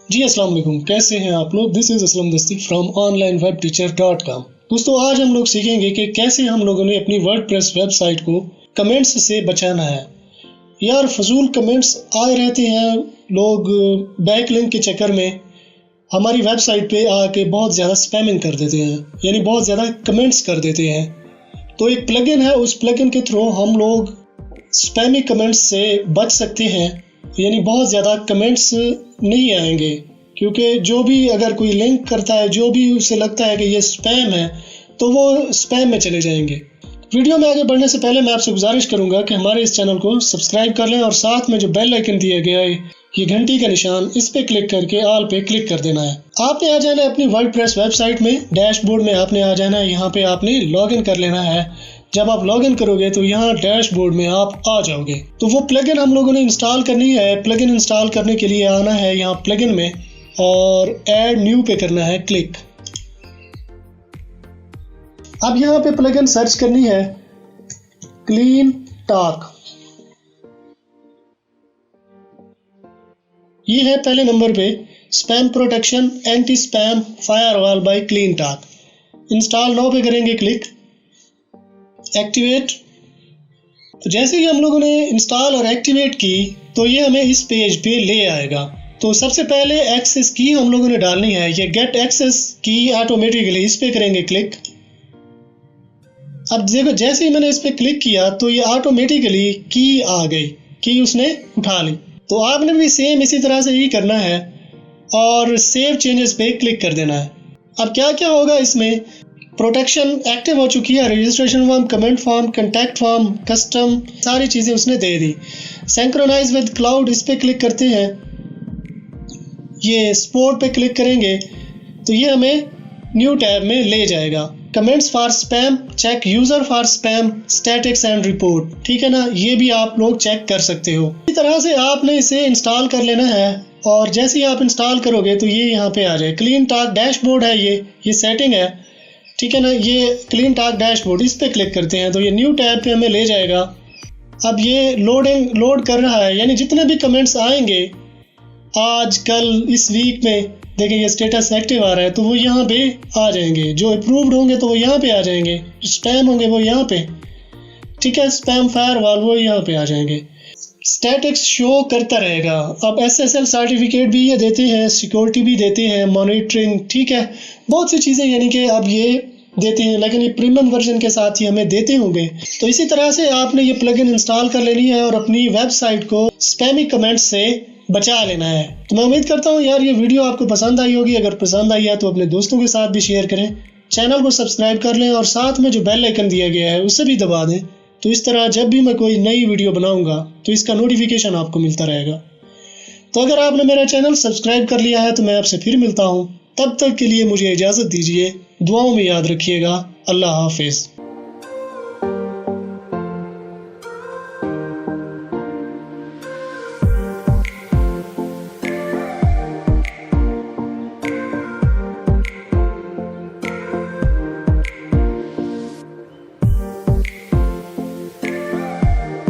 जी अस्सलाम वालेकुम, कैसे हैं आप लोग। दिस इज़ असलम दस्ती फ्रॉम onlinewebteacher.com। दोस्तों आज हम लोग सीखेंगे कि कैसे हम लोगों ने अपनी वर्डप्रेस वेबसाइट को कमेंट्स से बचाना है। यार फजूल कमेंट्स आए रहते हैं, लोग बैकलिंक के चक्कर में हमारी वेबसाइट पे आके बहुत ज़्यादा स्पैमिंग कर देते हैं, यानी बहुत ज़्यादा कमेंट्स कर देते हैं। तो एक प्लगइन है, उस प्लगइन के थ्रू हम लोग स्पैमी कमेंट्स से बच सकते हैं, यानी बहुत ज़्यादा कमेंट्स नहीं आएंगे, क्योंकि जो भी अगर कोई लिंक करता है, जो भी उसे लगता है कि ये स्पैम है, तो वो स्पैम में चले जाएंगे। वीडियो में आगे बढ़ने से पहले मैं आपसे गुजारिश करूंगा कि हमारे इस चैनल को सब्सक्राइब कर लें और साथ में जो बेल आइकन दिया गया है, ये घंटी का निशान, इस पे क्लिक करके ऑल पे क्लिक कर देना है। आपने आ जाना है अपनी वर्डप्रेस वेबसाइट में, डैशबोर्ड में आपने आ जाना है, यहाँ पे आपने लॉगिन कर लेना है। जब आप लॉगिन करोगे तो यहाँ डैशबोर्ड में आप आ जाओगे। तो वो प्लगइन हम लोगों ने इंस्टॉल करनी है। प्लगइन इंस्टॉल करने के लिए आना है यहाँ प्लगइन में और ऐड न्यू पे करना है क्लिक। अब यहाँ पे प्लगइन सर्च करनी है क्लीन टॉक। ये है पहले नंबर पे spam protection anti spam firewall by CleanTalk. Install now पे करेंगे क्लिक, एक्टिवेट। तो जैसे ही हम लोगों ने इंस्टॉल और एक्टिवेट की तो ये हमें इस पेज पे ले आएगा। तो सबसे पहले एक्सेस की हम लोगों ने डालनी है, ये गेट एक्सेस की ऑटोमेटिकली, इस पे करेंगे क्लिक। अब देखो जैसे ही मैंने इस पे क्लिक किया तो ये ऑटोमेटिकली की आ गई, की उसने उठा ली। तो आपने भी सेम इसी तरह से ही करना है और सेव चेंजेस पे क्लिक कर देना है। अब क्या क्या होगा इसमें, प्रोटेक्शन एक्टिव हो चुकी है, registration form, comment form, contact form, custom, सारी चीज़ें उसने दे दी। सिंक्रोनाइज विद क्लाउड, इस पे क्लिक करते हैं, ये स्पोर्ट पे क्लिक करेंगे तो ये हमें न्यू टैब में ले जाएगा। Comments for spam, check user for spam statics and report, ठीक है ना, ये भी आप लोग चेक कर सकते हो। इसी तरह से आपने इसे इंस्टॉल कर लेना है और जैसे ही आप इंस्टॉल करोगे तो ये यहाँ पे आ जाए। क्लीन टॉक डैशबोर्ड है, ये सेटिंग है, ठीक है ना, ये क्लीन टॉक डैशबोर्ड, इस पे क्लिक करते हैं तो ये न्यू टैब पे हमें ले जाएगा। अब ये लोड कर रहा है, यानी जितने भी कमेंट्स आएंगे आज कल इस वीक में, देखिए ये स्टेटस एक्टिव आ रहा है तो वो यहाँ पे आ जाएंगे। जो अप्रूव्ड होंगे तो वो यहाँ पे आ जाएंगे, स्पैम होंगे वो यहाँ पे, ठीक है, स्पैम फायरवॉल वो यहाँ पे आ जाएंगे। स्टैटिक्स शो करता रहेगा। अब SSL सर्टिफिकेट भी ये देते हैं, सिक्योरिटी भी देते हैं, मॉनिटरिंग, ठीक है, बहुत सी चीज़ें यानी कि अब ये देते हैं, लेकिन ये प्रीमियम वर्जन के साथ ही हमें देते होंगे। तो इसी तरह से आपने ये प्लगइन इंस्टॉल कर लेनी है और अपनी वेबसाइट को स्पैमी कमेंट्स से बचा लेना है। तो मैं उम्मीद करता हूँ यार ये वीडियो आपको पसंद आई होगी। अगर पसंद आई है तो अपने दोस्तों के साथ भी शेयर करें, चैनल को सब्सक्राइब कर लें और साथ में जो बेल आइकन दिया गया है उसे भी दबा दें। तो इस तरह जब भी मैं कोई नई वीडियो बनाऊंगा तो इसका नोटिफिकेशन आपको मिलता रहेगा। तो अगर आपने मेरा चैनल सब्सक्राइब कर लिया है तो मैं आपसे फिर मिलता हूँ, तब तक के लिए मुझे इजाज़त दीजिए। दुआओं में याद रखिएगा। अल्लाह हाफिज़।